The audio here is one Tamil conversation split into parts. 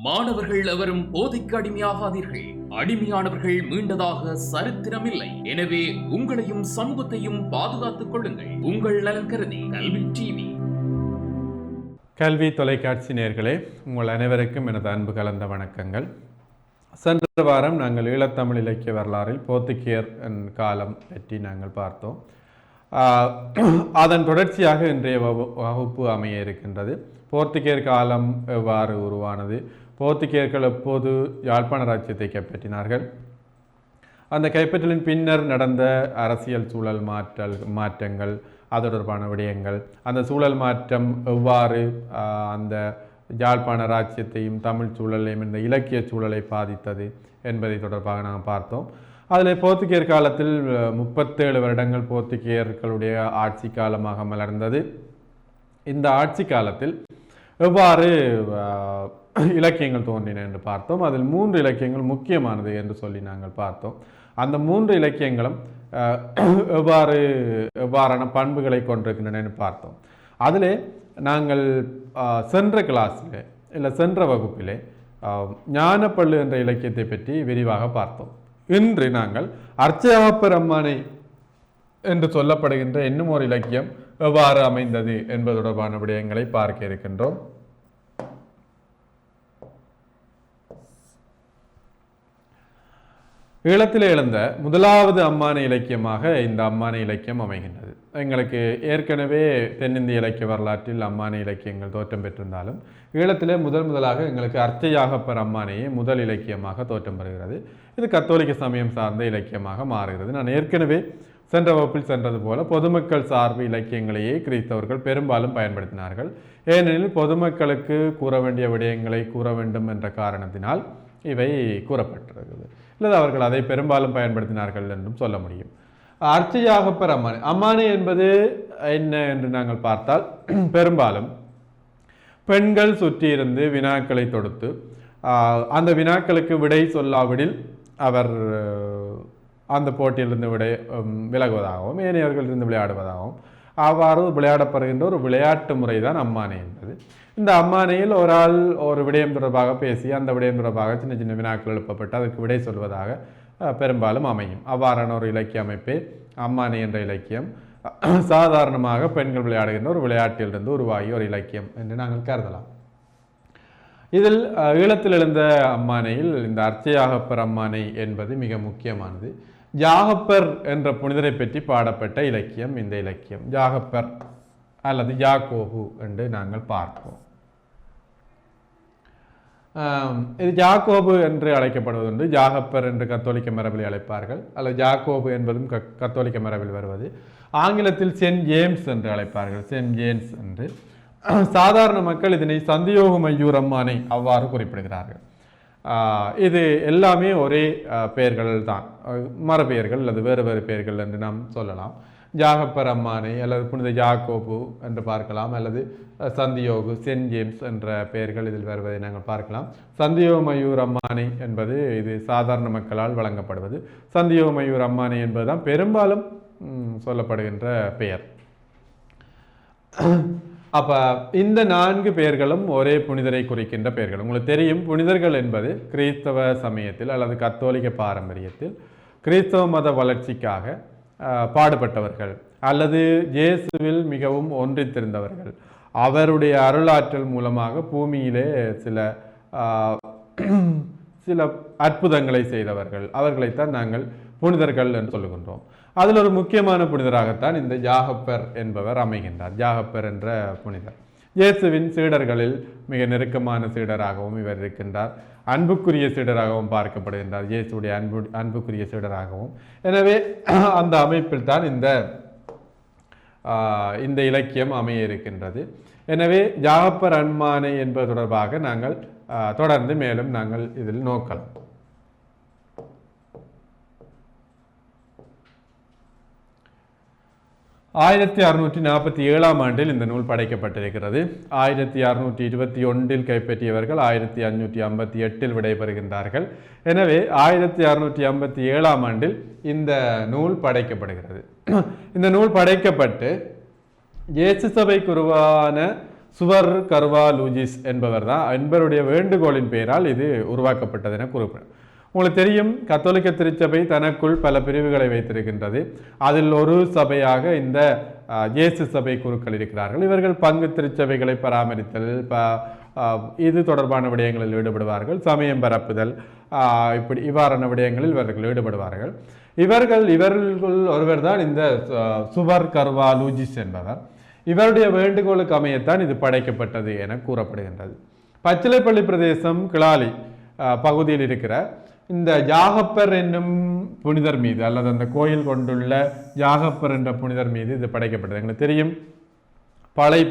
மாணவர்கள் எவரும் போதைக்கு அடிமையாகாதீர்கள். அடிமையானவர்கள் மீண்டதாக சரித்திரமில்லை. எனவே உங்களையும் சமூகத்தையும் பாதுகாத்துக் கொள்ளுங்கள். உங்கள் நலன் கருதி கல்வி டிவி. கல்வி தொலைக்காட்சி நேயர்களே, உங்கள் அனைவருக்கும் எனது அன்பு கலந்த வணக்கங்கள். சென்ற வாரம் நாங்கள் ஈழத்தமிழ் இலக்கிய வரலாறில் போர்த்துகேயர் காலம் பற்றி நாங்கள் பார்த்தோம். அதன் தொடர்ச்சியாக இன்றைய வகுப்பு அமைய இருக்கின்றது. போர்த்துகேயர் காலம் எவ்வாறு உருவானது, போர்த்துகேயர்கள் எப்போது யாழ்ப்பாண ராஜ்யத்தை கைப்பற்றினார்கள், அந்த கைப்பற்றலின் பின்னர் நடந்த அரசியல் சூழல் மாற்றங்கள், அது தொடர்பான விடயங்கள், அந்த சூழல் மாற்றம் எவ்வாறு அந்த யாழ்ப்பாண ராஜ்யத்தையும் தமிழ் சூழலையும் இந்த இலக்கிய சூழலை பாதித்தது என்பதை தொடர்பாக நாம் பார்த்தோம். அதில் போர்த்துகேயர் காலத்தில் 37 வருடங்கள் போர்த்துகேயர்களுடைய ஆட்சி காலமாக மலர்ந்தது. இந்த ஆட்சி காலத்தில் எவ்வாறு இலக்கியங்கள் தோன்றின என்று பார்த்தோம். அதில் 3 இலக்கியங்கள் முக்கியமானது என்று சொல்லி நாங்கள் பார்த்தோம். அந்த 3 இலக்கியங்களும் எவ்வாறான பண்புகளை கொண்டிருக்கின்றன என்று பார்த்தோம். அதிலே நாங்கள் சென்ற கிளாஸில் இல்லை சென்ற வகுப்பிலே ஞானப்பள்ளு என்ற இலக்கியத்தை பற்றி விரிவாக பார்த்தோம். இன்று நாங்கள் அர்ச்சகப்பர் அம்மானை என்று சொல்லப்படுகின்ற இன்னும் ஒரு இலக்கியம் எவ்வாறு அமைந்தது என்பது தொடர்பான விடயங்களை பார்க்க இருக்கின்றோம். ஈழத்தில் எழுந்த முதலாவது அம்மானை இலக்கியமாக இந்த அம்மானை இலக்கியம் அமைகின்றது. எங்களுக்கு ஏற்கனவே தென்னிந்திய இலக்கிய வரலாற்றில் அம்மானை இலக்கியங்கள் தோற்றம் பெற்றிருந்தாலும் ஈழத்திலே முதலாக எங்களுக்கு அர்ச்சயாகப்பர் அம்மானையே முதல் இலக்கியமாக தோற்றம் பெறுகிறது. இது கத்தோலிக்க சமயம் சார்ந்த இலக்கியமாக மாறுகிறது. நான் ஏற்கனவே சென்ற வகுப்பில் சென்றது போல பொதுமக்கள் சார்பு இலக்கியங்களையே கிறிஸ்தவர்கள் பெரும்பாலும் பயன்படுத்தினார்கள். ஏனெனில் பொதுமக்களுக்கு கூற வேண்டிய விடயங்களை கூற வேண்டும் என்ற காரணத்தினால் இவை கூறப்பட்டிருக்கிறது. இல்லது அவர்கள் அதை பெரும்பாலும் பயன்படுத்தினார்கள் என்றும் சொல்ல முடியும். அர்ச்சயாகப்பர் அம்மானை அம்மானை என்பது என்ன என்று நாங்கள் பார்த்தால், பெரும்பாலும் பெண்கள் சுற்றியிருந்து வினாக்களை தொடுத்து அந்த வினாக்களுக்கு விடை சொல்லாவிடில் அவர் அந்த போட்டியிலிருந்து விலகுவதாகவும் ஏனையவர்களிருந்து விளையாடுவதாகவும் அவ்வாறு விளையாடப்படுகின்ற ஒரு விளையாட்டு முறை தான் அம்மானை என்பது. இந்த அம்மானையில் ஒரு ஆள் ஒரு விடயம் தொடர்பாக பேசி அந்த விடயம் தொடர்பாக சின்ன சின்ன வினாக்கள் எழுப்பப்பட்டு அதற்கு விடை சொல்வதாக பெரும்பாலும் அமையும். அவ்வாறான ஒரு இலக்கிய அமைப்பே அம்மானை என்ற இலக்கியம். சாதாரணமாக பெண்கள் விளையாடுகின்ற ஒரு விளையாட்டிலிருந்து உருவாகிய ஒரு இலக்கியம் என்று நாங்கள் கருதலாம். இதில் ஈழத்தில் எழுந்த அம்மானையில் இந்த அர்ச்சயாகப்பர் அம்மானை என்பது மிக முக்கியமானது. ஜாகப்பர் என்ற புனிதரை பற்றி பாடப்பட்ட இலக்கியம் இந்த இலக்கியம். ஜாகப்பர் அல்லது யாக்கோபு என்று நாங்கள் பார்ப்போம். இது யாக்கோபு என்று அழைக்கப்படுவதுண்டு. ஜாகப்பர் என்று கத்தோலிக்க மரபில் அழைப்பார்கள், அல்லது யாக்கோபு என்பதும் கத்தோலிக்க மரபில் வருவது. ஆங்கிலத்தில் சென்ட் ஜேம்ஸ் என்று அழைப்பார்கள், சென்ட் ஜேம்ஸ் என்று. சாதாரண மக்கள் இதனை சந்தியோக மையூர் அம்மானை அவ்வாறு குறிப்பிடுகிறார்கள். இது எல்லாமே ஒரே பெயர்கள் தான், மரபெயர்கள் அல்லது வேறு வேறு பெயர்கள் என்று நாம் சொல்லலாம். ஜாகப்பர் அம்மானை அல்லது புனித யாக்கோபு என்று பார்க்கலாம், அல்லது சந்தியோகு, சென்ட் ஜேம்ஸ் என்ற பெயர்கள் இதில் வருவதை நாங்கள் பார்க்கலாம். சந்தியோக மயூர் அம்மானை என்பது இது சாதாரண மக்களால் வழங்கப்படுவது. சந்தியோக மயூர் அம்மானை என்பதுதான் பெரும்பாலும் சொல்லப்படுகின்ற பெயர். அப்ப இந்த 4 பெயர்களும் ஒரே புனிதரை குறிக்கின்ற பெயர்கள். உங்களுக்கு தெரியும், புனிதர்கள் என்பது கிறிஸ்தவ சமயத்தில் அல்லது கத்தோலிக்க பாரம்பரியத்தில் கிறிஸ்தவ மத வளர்ச்சிக்காக பாடுபட்டவர்கள் அல்லது இயேசுவில் மிகவும் ஒன்றித்திருந்தவர்கள், அவருடைய அருளாற்றல் மூலமாக பூமியிலே சில அற்புதங்களை செய்தவர்கள், அவர்களைத்தான் நாங்கள் புனிதர்கள் என்று சொல்லுகின்றோம். அதில் ஒரு முக்கியமான புனிதராகத்தான் இந்த ஜாகப்பர் என்பவர் அமைகின்றார். ஜாகப்பர் என்ற புனிதர் இயேசுவின் சீடர்களில் மிக நெருக்கமான சீடராகவும் இவர் இருக்கின்றார். அன்புக்குரிய சீடராகவும் பார்க்கப்படுகின்றார், இயேசுடைய அன்புக்குரிய சீடராகவும். எனவே அந்த அமைப்பில் தான் இந்த இலக்கியம் அமைய இருக்கின்றது. எனவே ஜாகப்பர் அம்மானை என்பது தொடர்பாக நாங்கள் தொடர்ந்து மேலும் நாங்கள் இதில் நோக்கலாம். 1647ஆம் ஆண்டில் இந்த நூல் படைக்கப்பட்டிருக்கிறது. 1621 கைப்பற்றியவர்கள் 1558 விடைபெறுகின்றார்கள். எனவே 1657ஆம் ஆண்டில் இந்த நூல் படைக்கப்படுகிறது. இந்த நூல் படைக்கப்பட்டு இயேசு சபைக்கு உருவான சுவர் கர்வா லூஜிஸ் என்பவருடைய வேண்டுகோளின் பெயரால் இது உருவாக்கப்பட்டது என குறிப்பிடும். உங்களுக்கு தெரியும், கத்தோலிக்க திருச்சபை தனக்குள் பல பிரிவுகளை வைத்திருக்கின்றது. அதில் ஒரு சபையாக இந்த இயேசு சபை குருக்கள் இருக்கிறார்கள். இவர்கள் பங்கு திருச்சபைகளை பராமரித்தல், இது தொடர்பான விடயங்களில் ஈடுபடுவார்கள். சமயம் பரப்புதல், இவ்வாறான விடயங்களில் இவர்கள் ஈடுபடுவார்கள். இவர்கள் ஒருவர் தான் இந்த சுவர் கர்வா லூஜிஸ் என்பவர். இவருடைய வேண்டுகோளுக்கு அமையத்தான் இது படைக்கப்பட்டது என கூறப்படுகின்றது. பச்சிலைப்பள்ளி பிரதேசம் கிளாலி பகுதியில் இருக்கிற இந்த ஜாகப்பர் என்னும் புனிதர் மீது, அல்லது அந்த கோயில் கொண்டுள்ள ஜாகப்பர் என்ற புனிதர் மீது இது படைக்கப்பட்டது. எங்களுக்கு தெரியும், பளை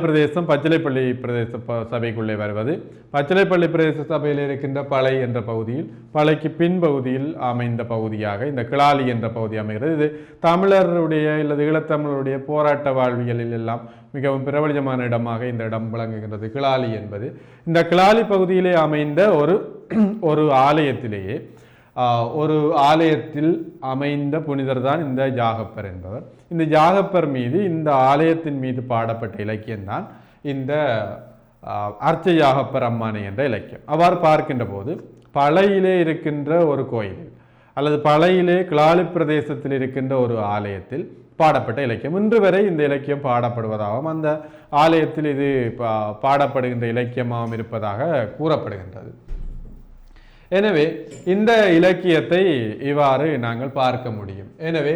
பிரதேசம் பச்சிலைப்பள்ளி பிரதேச சபைக்குள்ளே வருவது. பச்சிலைப்பள்ளி பிரதேச சபையில் இருக்கின்ற பளை என்ற பகுதியில், பளைக்கு பின்பகுதியில் அமைந்த பகுதியாக இந்த கிளாலி என்ற பகுதி அமைகிறது. இது தமிழருடைய அல்லது ஈழத்தமிழருடைய போராட்ட வாழ்வியலில் எல்லாம் மிகவும் பிரபலமான இடமாக இந்த இடம் விளங்குகின்றது. கிளாலி என்பது இந்த கிளாலி பகுதியிலே அமைந்த ஒரு ஆலயத்திலேயே ஒரு ஆலயத்தில் அமைந்த புனிதர் தான் இந்த ஜாகப்பர் என்பவர். இந்த ஜாகப்பர் மீது, இந்த ஆலயத்தின் மீது பாடப்பட்ட இலக்கியம்தான் இந்த அர்ச்ச ஜாகப்பர் அம்மானை என்ற இலக்கியம். அவ்வாறு பார்க்கின்ற போது பளையிலே இருக்கின்ற ஒரு கோயிலில் அல்லது பளையிலே கிளாலி பிரதேசத்தில் இருக்கின்ற ஒரு ஆலயத்தில் பாடப்பட்ட இலக்கியம். இன்று வரை இந்த இலக்கியம் பாடப்படுவதாகவும் அந்த ஆலயத்தில் இது பாடப்படுகின்ற இலக்கியமாகவும் இருப்பதாக கூறப்படுகின்றது. எனவே இந்த இலக்கியத்தை இவ்வாறு நாங்கள் பார்க்க முடியும். எனவே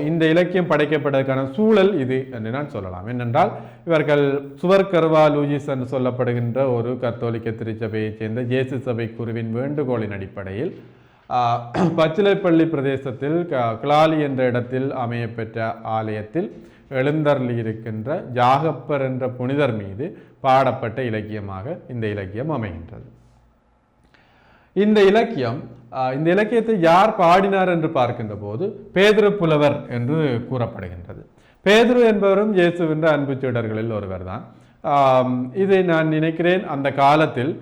இந்த இலக்கியம் படைக்கப்பட்டதற்கான சூழல் இது என்று நான் சொல்லலாம். என்னென்றால், இவர்கள் சுவர் கர்வா லூஜிஸ் என்று சொல்லப்படுகின்ற ஒரு கத்தோலிக்க திருச்சபையைச் சேர்ந்த இயேசு சபை குருவின் வேண்டுகோளின் அடிப்படையில் பச்சிலைப்பள்ளி பிரதேசத்தில் கிளாலி என்ற இடத்தில் அமையப்பெற்ற ஆலயத்தில் எழுந்தருளி இருக்கின்ற ஜாகப்பர் என்ற புனிதர் மீது பாடப்பட்ட இலக்கியமாக இந்த இலக்கியம் அமைகின்றது. இந்த இலக்கியத்தை யார் பாடினார் என்று பார்க்கின்ற போது பேதுரு புலவர் என்று கூறப்படுகின்றது. பேதுரு என்பவரும் இயேசுவின் அன்பு சீடர்களில் ஒருவர் தான். இதை நான் நினைக்கிறேன், அந்த காலத்தில்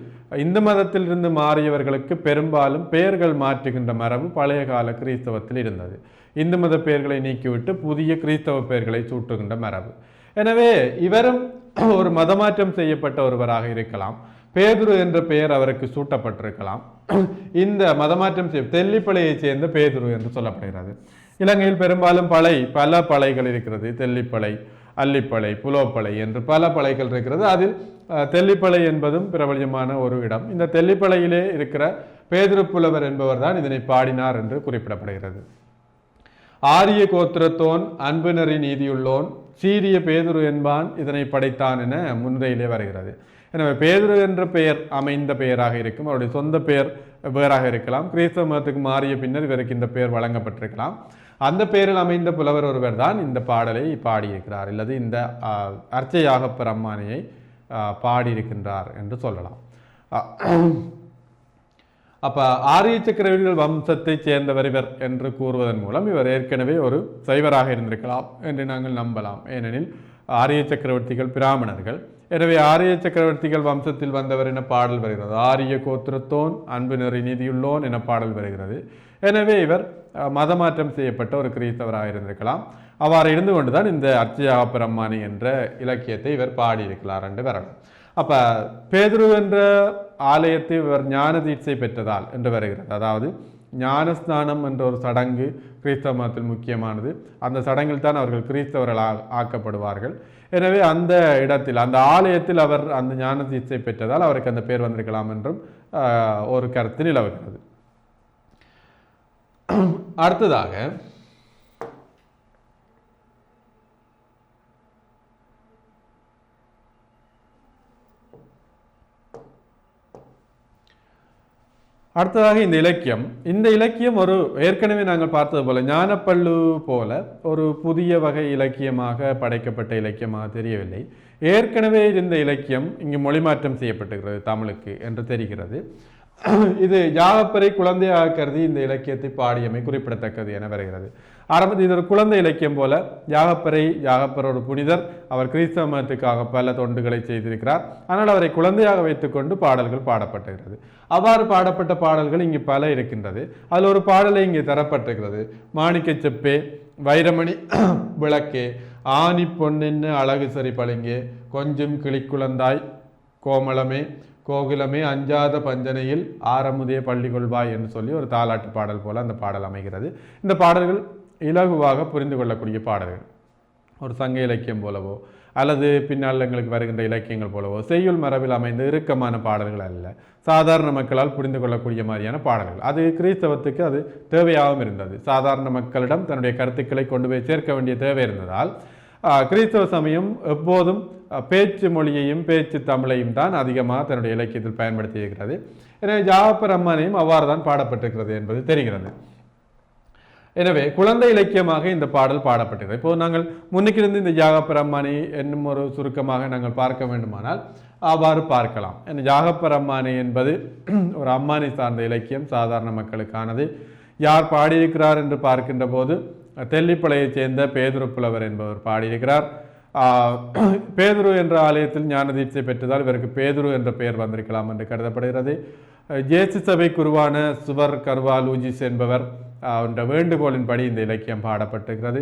இந்து மதத்திலிருந்து மாறியவர்களுக்கு பெரும்பாலும் பெயர்கள் மாற்றுகின்ற மரபு பழைய கால கிறிஸ்தவத்தில் இருந்தது. இந்து மத பெயர்களை நீக்கிவிட்டு புதிய கிறிஸ்தவ பெயர்களை சூட்டுகின்ற மரபு. எனவே இவரும் ஒரு மதமாற்றம் செய்யப்பட்ட ஒருவராக இருக்கலாம். பேதுரு என்ற பெயர் அவருக்கு சூட்டப்பட்டிருக்கலாம். இந்த மதமாற்றம் தெல்லிப்பளையைச் சேர்ந்த பேதுரு என்று சொல்லப்படுகிறது. இலங்கையில் பெரும்பாலும் பல பளைகள் இருக்கிறது. தெல்லிப்பளை, அல்லிப்பளை, புலோப்பளை என்று பல பளைகள் இருக்கிறது. அதில் தெல்லிப்பளை என்பதும் பிரபலமான ஒரு இடம். இந்த தெல்லிப்பளையிலே இருக்கிற பேதுரு புலவர் என்பவர் தான் இதனை பாடினார் என்று குறிப்பிடப்படுகிறது. ஆரிய கோத்திரத்தோன், அன்பு நெறி நீதியுள்ளோன், சீரிய பேதுரு என்பான் இதனை படைத்தான் என முன்னுரையிலே வருகிறது. எனவே பேதுரு என்ற பெயர் அமைந்த பெயராக இருக்கும். அவருடைய சொந்த பெயர் வேறாக இருக்கலாம். கிறிஸ்தவ மதத்துக்கு மாறிய பின்னர் இவருக்கு இந்த பெயர் வழங்கப்பட்டிருக்கலாம். அந்த பெயரில் அமைந்த புலவர் ஒருவர் தான் இந்த பாடலை பாடியிருக்கிறார், அல்லது இந்த அர்ச்ச ஜாகப்பர் அம்மானையை பாடியிருக்கின்றார் என்று சொல்லலாம். அப்ப ஆரிய சக்கரவர்த்திகள் வம்சத்தை சேர்ந்தவர் இவர் என்று கூறுவதன் மூலம் இவர் ஏற்கனவே ஒரு சைவராக இருந்திருக்கலாம் என்று நாங்கள் நம்பலாம். ஏனெனில் ஆரிய சக்கரவர்த்திகள் பிராமணர்கள். எனவே ஆரிய சக்கரவர்த்திகள் வம்சத்தில் வந்தவர் என பாடல் வருகிறது. ஆரிய கோத்திரத்தோன், அன்பு நெறி நீதியுள்ளோன் என பாடல் வருகிறது. எனவே இவர் மதமாற்றம் செய்யப்பட்ட ஒரு கிறிஸ்தவராக இருந்திருக்கலாம். அவ்வாறு இருந்து கொண்டுதான் இந்த அர்ச்ச ஜாகப்பர் அம்மானை என்ற இலக்கியத்தை இவர் பாடியிருக்கிறார் என்று வரணும். அப்ப பேதுரு என்ற ஆலயத்தை இவர் ஞான தீட்சை பெற்றதால் என்று வருகிறது. அதாவது ஞானஸ்நானம் என்ற ஒரு சடங்கு கிறிஸ்தவ மதத்தில் முக்கியமானது. அந்த சடங்கில் தான் அவர்கள் கிறிஸ்தவர்கள் ஆக்கப்படுவார்கள். எனவே அந்த இடத்தில், அந்த ஆலயத்தில் அவர் அந்த ஞான தீட்சை பெற்றதால் அவருக்கு அந்த பேர் வந்திருக்கலாம் என்றும் ஒரு கருத்து நிலவுகிறது. அடுத்ததாக இந்த இலக்கியம் ஒரு ஏற்கனவே நாங்கள் பார்த்தது போல ஞானப்பள்ளு போல ஒரு புதிய வகை இலக்கியமாக படைக்கப்பட்ட இலக்கியமாக தெரியவில்லை. ஏற்கனவே இந்த இலக்கியம் இங்கு மொழிமாற்றம் செய்யப்பட்டிருக்கிறது தமிழுக்கு என்று தெரிகிறது. இது ஜாகப்பரை குழந்தையாக கருதி இந்த இலக்கியத்தை பாடியமை குறிப்பிடத்தக்கது என வருகிறது. ஆரம்பத்தில் இது ஒரு குழந்தை இலக்கியம் போல. ஜாகப்பர் ஒரு புனிதர். அவர் கிறிஸ்தவ மதத்துக்காக பல தொண்டுகளை செய்திருக்கிறார். ஆனால் அவரை குழந்தையாக வைத்துக்கொண்டு பாடல்கள் பாடப்பட்டிருக்கிறது. அவ்வாறு பாடப்பட்ட பாடல்கள் இங்கு பல இருக்கின்றது. அதில் ஒரு பாடலை இங்கே தரப்பட்டிருக்கிறது. மாணிக்க செப்பே, வைரமணி விளக்கே, ஆனி பொன்னென்னு அழகு சரி பளிங்கே கொஞ்சம் கிளிக்குழந்தாய் கோமளமே கோகுலமே அஞ்சாத பஞ்சனையில் ஆரமுதே பள்ளி கொள்வாய் என்று சொல்லி ஒரு தாலாட்டு பாடல் போல அந்த பாடல் அமைகிறது. இந்த பாடல்கள் இலகுவாக புரிந்து கொள்ளக்கூடிய பாடல்கள். ஒரு சங்க இலக்கியம் போலவோ அல்லது பின்னால் எங்களுக்கு வருகின்ற இலக்கியங்கள் போலவோ செய்யுள் மரபில் அமைந்த இறுக்கமான பாடல்கள் அல்ல, சாதாரண மக்களால் புரிந்து கொள்ளக்கூடிய மாதிரியான பாடல்கள். அது கிறிஸ்தவத்துக்கு அது தேவையாகவும் இருந்தது. சாதாரண மக்களிடம் தன்னுடைய கருத்துக்களை கொண்டு போய் சேர்க்க வேண்டிய தேவை இருந்ததால் கிறிஸ்தவ சமயம் எப்போதும் பேச்சு மொழியையும் பேச்சு தமிழையும் தான் அதிகமாக தன்னுடைய இலக்கியத்தில் பயன்படுத்தி இருக்கிறது. எனவே ஜாகப்பர் அம்மானையும் அவ்வாறு தான் பாடப்பட்டிருக்கிறது என்பது தெரிகிறது. எனவே குழந்தை இலக்கியமாக இந்த பாடல் பாடப்பட்டிருக்கிறது. இப்போது நாங்கள் முன்னுக்கிருந்து இந்த ஜாகப்பர் அம்மானை என்னும் ஒரு சுருக்கமாக நாங்கள் பார்க்க வேண்டுமானால் அவ்வாறு பார்க்கலாம். ஜாகப்பர் அம்மானை என்பது ஒரு அம்மானை சார்ந்த இலக்கியம், சாதாரண மக்களுக்கானது. யார் பாடியிருக்கிறார் என்று பார்க்கின்ற போது தெல்லிப்பளையைச் சேர்ந்த பேதுரு புலவர் என்பவர் பாடியிருக்கிறார். பேதுரு என்ற ஆலயத்தில் ஞான தீட்சை பெற்றதால் இவருக்கு பேதுரு என்ற பெயர் வந்திருக்கலாம் என்று கருதப்படுகிறது. ஜேசு சபை குருவான சுவர் கர்வாலூஜிஸ் என்பவர் என்ற வேண்டுகோளின்படி இந்த இலக்கியம் பாடப்பட்டிருக்கிறது.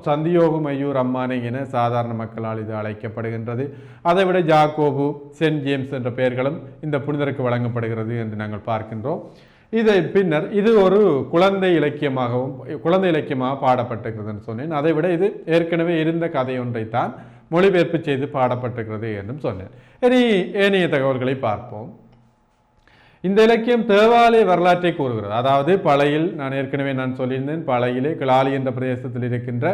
சந்தியோகுமையூர் அம்மானை என சாதாரண மக்களால் இது அழைக்கப்படுகின்றது. அதைவிட ஜாக்கோபு, சென்ட் ஜேம்ஸ் என்ற பெயர்களும் இந்த புனிதருக்கு வழங்கப்படுகிறது என்று நாங்கள் பார்க்கின்றோம். இதை பின்னர் இது ஒரு குழந்தை இலக்கியமாக பாடப்பட்டிருக்கிறது என்று சொன்னேன். அதைவிட இது ஏற்கனவே இருந்த கதை ஒன்றைத்தான் மொழிபெயர்ப்பு செய்து பாடப்பட்டிருக்கிறது என்றும் சொன்னேன். இனி ஏனைய தகவல்களை பார்ப்போம். இந்த இலக்கியம் தேவாலய வரலாற்றை கூறுகிறது. அதாவது பழையில் நான் ஏற்கனவே சொல்லியிருந்தேன், பழையிலே கிளாலி என்ற பிரதேசத்தில் இருக்கின்ற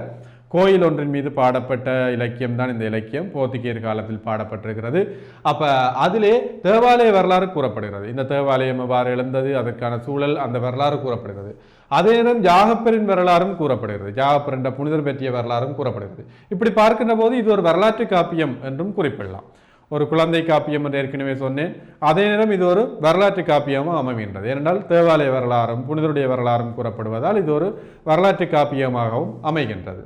கோயில் ஒன்றின் மீது பாடப்பட்ட இலக்கியம் தான் இந்த இலக்கியம். போர்த்துகீயர் காலத்தில் பாடப்பட்டிருக்கிறது. அப்போ அதிலே தேவாலய வரலாறு கூறப்படுகிறது. இந்த தேவாலயம் எவ்வாறு எழுந்தது, அதற்கான சூழல், அந்த வரலாறு கூறப்படுகிறது. அதே நேரம் ஜாகப்பரின் வரலாறும் கூறப்படுகிறது. ஜாகப்பர் என்ற புனிதர் பற்றிய வரலாறும் கூறப்படுகிறது. இப்படி பார்க்கின்ற போது இது ஒரு வரலாற்று காப்பியம் என்றும் குறிப்பிடலாம். ஒரு குழந்தை காப்பியம் என்று ஏற்கனவே சொன்னேன். அதே நேரம் இது ஒரு வரலாற்று காப்பியமாக அமைகின்றது. ஏனென்றால் தேவாலய வரலாறும் புனிதருடைய வரலாறும் கூறப்படுவதால் இது ஒரு வரலாற்று காப்பியமாகவும் அமைகின்றது.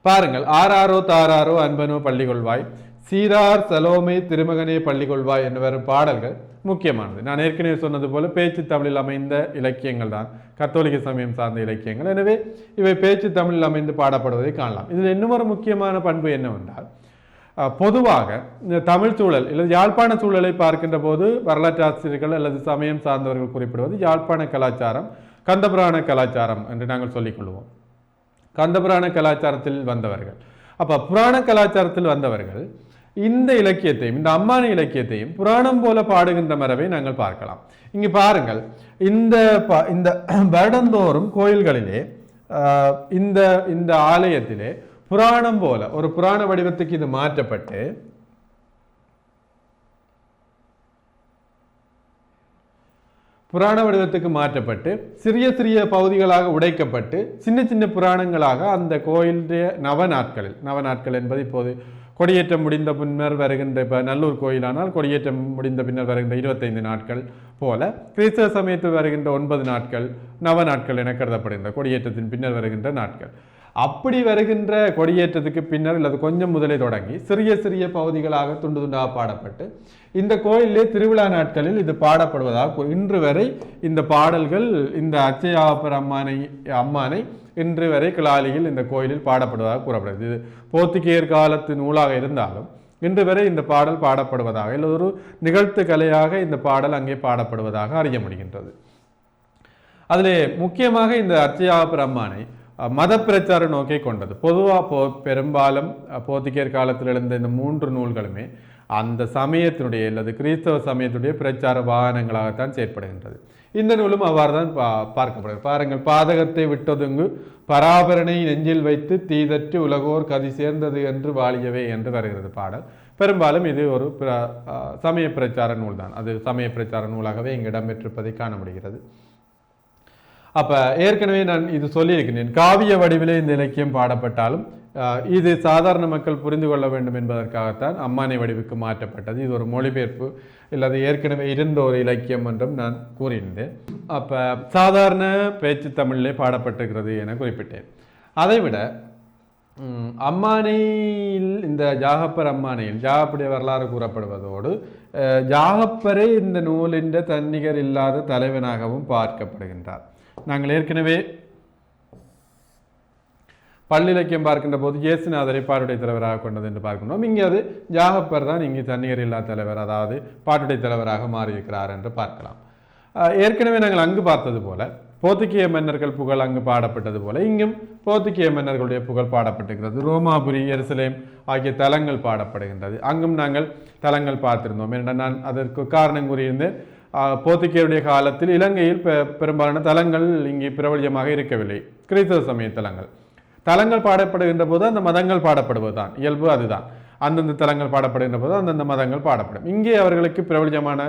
பாருங்கள், ஆராரோ தாராரோ அன்பனோ பள்ளிகொள்வாய், சீரார் சலோமே திருமகனே பள்ளிகொள்வாய் என்று வரும் பாடல்கள் முக்கியமானது. நான் ஏற்கனவே சொன்னது போல பேச்சு தமிழில் அமைந்த இலக்கியங்கள் தான் கத்தோலிக்க சமயம் சார்ந்த இலக்கியங்கள். எனவே இவை பேச்சு தமிழில் அமைந்து பாடப்படுவதை காணலாம். இதில் இன்னும் ஒரு முக்கியமான பண்பு என்னவென்றால், பொதுவாக இந்த தமிழ் சூழல் அல்லது யாழ்ப்பாண சூழலை பார்க்கின்ற போது வரலாற்று ஆசிரியர்கள் அல்லது சமயம் சார்ந்தவர்கள் குறிப்பிடுவது யாழ்ப்பாண கலாச்சாரம், கந்தபுராண கலாச்சாரம் என்று நாங்கள் சொல்லிக்கொள்வோம். கந்தபுராண கலாச்சாரத்தில் வந்தவர்கள். அப்போ புராண கலாச்சாரத்தில் வந்தவர்கள் இந்த இலக்கியத்தையும் இந்த அம்மானி இலக்கியத்தையும் புராணம் போல பாடுகின்ற மரபை நாங்கள் பார்க்கலாம். இங்கு பாருங்கள், இந்த வருடந்தோறும் கோயில்களிலே இந்த ஆலயத்திலே புராணம் போல ஒரு புராண வடிவத்துக்கு இது மாற்றப்பட்டு சிறிய சிறிய பகுதிகளாக உடைக்கப்பட்டு சின்ன சின்ன புராணங்களாக அந்த கோயிலுடைய நவநாட்கள் என்பது இப்போது கொடியேற்றம் முடிந்த பின்னர் வருகின்ற, இப்போ நல்லூர் கோயிலானால் கொடியேற்றம் முடிந்த பின்னர் வருகின்ற 25 நாட்கள் போல கிறிஸ்தவ சமயத்தில் வருகின்ற 9 நாட்கள் நவநாட்கள் என கருதப்படுகின்ற கொடியேற்றத்தின் பின்னர் வருகின்ற நாட்கள். அப்படி வருகின்ற கொடியேற்றத்துக்கு பின்னர் அல்லது கொஞ்சம் முதலே தொடங்கி சிறிய சிறிய பகுதிகளாக துண்டு துண்டாக பாடப்பட்டு இந்த கோயிலே திருவிழா நாட்களில் இது பாடப்படுவதாக இன்று வரை இந்த பாடல்கள் இந்த அச்சையாப்பர் அம்மானை இன்று வரை கிளாலியில் இந்த கோயிலில் பாடப்படுவதாக கூறப்படுகிறது. இது போர்த்துகீயர் காலத்து நூலாக இருந்தாலும் இன்று வரை இந்த பாடல் பாடப்படுவதாக இல்லை ஒரு நிகழ்த்து கலையாக இந்த பாடல் அங்கே பாடப்படுவதாக அறிய முடிகின்றது. அதிலே முக்கியமாக இந்த அச்சையாப்பர் அம்மானை மத பிரச்சார நோக்கை கொண்டது. பொதுவாக பெரும்பாலும் போர்த்துகீயர் காலத்தில் எழுந்த இந்த 3 நூல்களுமே அந்த சமயத்தினுடைய அல்லது கிறிஸ்தவ சமயத்துடைய பிரச்சார வாகனங்களாகத்தான் செயற்படுகின்றது. இந்த நூலும் அவ்வாறு தான் பார்க்கப்படுகிறது. பாருங்கள், பாதகத்தை விட்டொதுங்கு பராபரனை நெஞ்சில் வைத்து தீதற்று உலகோர் கதி சேர்ந்தது என்று வாழியவே என்று வருகிறது பாடல். பெரும்பாலும் இது ஒரு சமய பிரச்சார நூல் தான். அது சமய பிரச்சார நூலாகவே இங்கு இடம்பெற்றிருப்பதை காண முடிகிறது. அப்போ ஏற்கனவே நான் இது சொல்லியிருக்கிறேன், காவிய வடிவிலே இந்த இலக்கியம் பாடப்பட்டாலும் இது சாதாரண மக்கள் புரிந்து கொள்ள வேண்டும் என்பதற்காகத்தான் அம்மானை வடிவுக்கு மாற்றப்பட்டது. இது ஒரு மொழிபெயர்ப்பு இல்லாத ஏற்கனவே இருந்த ஒரு இலக்கியம் என்றும் நான் கூறியிருந்தேன். அப்போ சாதாரண பேச்சு தமிழிலே பாடப்பட்டிருக்கிறது என குறிப்பிட்டேன். அதைவிட அம்மானையில் இந்த ஜாகப்பர் அம்மானையில் ஜாகப்பருடைய வரலாறு கூறப்படுவதோடு ஜாகப்பரை இந்த நூலின் தன்னிகர் இல்லாத தலைவனாகவும் பார்க்கப்படுகின்றார். நாங்கள் ஏற்கனவே பள்ளி இலக்கியம் பார்க்கின்ற போது இயேசுநாதரை பாட்டுடை தலைவராக கொண்டது என்று பார்க்கின்றோம். இங்கே அது ஜாகப்பர் தான் இங்கு தன்னிகர் இல்லா தலைவர், அதாவது பாட்டுடை தலைவராக மாறியிருக்கிறார் என்று பார்க்கலாம். ஏற்கனவே நாங்கள் அங்கு பார்த்தது போல போர்த்துகீய மன்னர்கள் புகழ் அங்கு பாடப்பட்டது போல இங்கும் போர்த்துகீய மன்னர்களுடைய புகழ் பாடப்பட்டிருக்கிறது. ரோமாபுரி, எருசலேம் ஆகிய தலங்கள் பாடப்படுகின்றது. அங்கும் நாங்கள் தலங்கள் பார்த்திருந்தோம். ஏனென்றால் நான் அதற்கு காரணம் கூறியிருந்தேன். போர்த்துகீயருடைய காலத்தில் இலங்கையில் பெரும்பாலான தலங்கள் இங்கே பிரபலியமாக இருக்கவில்லை. கிறிஸ்தவ சமய தலங்கள் பாடப்படுகின்ற போது அந்த மதங்கள் பாடப்படுவதுதான் இயல்பு. அதுதான் அந்தந்த தலங்கள் பாடப்படுகின்ற போது அந்தந்த மதங்கள் பாடப்படும். இங்கே அவர்களுக்கு பிரபலியமான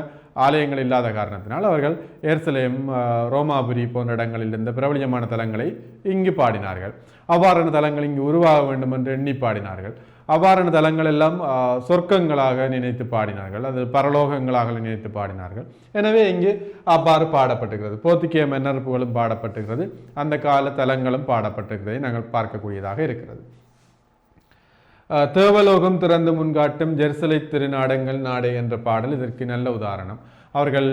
ஆலயங்கள் இல்லாத காரணத்தினால் அவர்கள் எருசலேம், ரோமாபுரி போன்ற இடங்களில் இருந்த பிரபலியமான தலங்களை இங்கு பாடினார்கள். அவ்வாறான தலங்கள் இங்கு உருவாக வேண்டும் என்று எண்ணி பாடினார்கள். அவ்வாறான தலங்கள் எல்லாம் சொர்க்கங்களாக நினைத்து பாடினார்கள், அது பரலோகங்களாக நினைத்து பாடினார்கள். எனவே இங்கு அவ்வாறு பாடப்பட்டிருக்கிறது. போர்த்துகீய மன்னர் புகழும் பாடப்பட்டிருக்கிறது, அந்த கால தலங்களும் பாடப்பட்டிருக்கிறதை நாங்கள் பார்க்கக்கூடியதாக இருக்கிறது. தேவலோகம் திறந்து முன்காட்டும் ஜெருசலை திருநாடங்கள் நாடே என்ற பாடல் இதற்கு நல்ல உதாரணம். அவர்கள்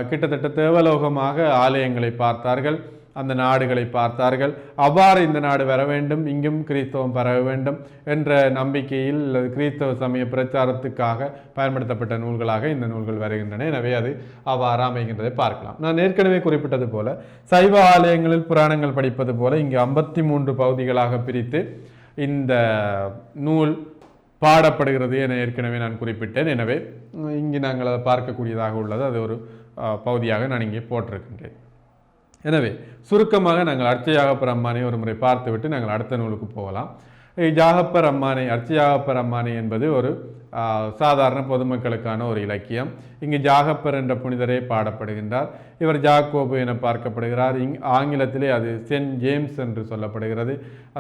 கிட்டத்தட்ட தேவலோகமாக ஆலயங்களை பார்த்தார்கள், அந்த நாடுகளை பார்த்தார்கள். அவ்வாறு இந்த நாடு வர வேண்டும், இங்கும் கிறிஸ்தவம் பரவ வேண்டும் என்ற நம்பிக்கையில் கிறிஸ்தவ சமய பிரச்சாரத்துக்காக பயன்படுத்தப்பட்ட நூல்களாக இந்த நூல்கள் வருகின்றன. எனவே அது அவ்வாறு அமைகின்றதை பார்க்கலாம். நான் ஏற்கனவே குறிப்பிட்டது போல சைவ ஆலயங்களில் புராணங்கள் படிப்பது போல இங்கு 53 பகுதிகளாக பிரித்து இந்த நூல் பாடப்படுகிறது என ஏற்கனவே நான் குறிப்பிட்டேன். எனவே இங்கு நாங்கள் அதை பார்க்கக்கூடியதாக உள்ளது. அது ஒரு பகுதியாக நான் இங்கே போட்டிருக்கின்றேன். எனவே சுருக்கமாக நாங்கள் அர்ச்சயாகப்பர் அம்மானை ஒரு முறை பார்த்துவிட்டு நாங்கள் அடுத்த நூலுக்கு போகலாம். ஜாகப்பர் அம்மானை, அர்ச்சயாகப்பர் அம்மானை என்பது ஒரு சாதாரண பொதுமக்களுக்கான ஒரு இலக்கியம். இங்கு ஜாகப்பர் என்ற புனிதரே பாடப்படுகின்றார். இவர் ஜாக்கோபு என பார்க்கப்படுகிறார். ஆங்கிலத்திலே அது சென்ட் ஜேம்ஸ் என்று சொல்லப்படுகிறது.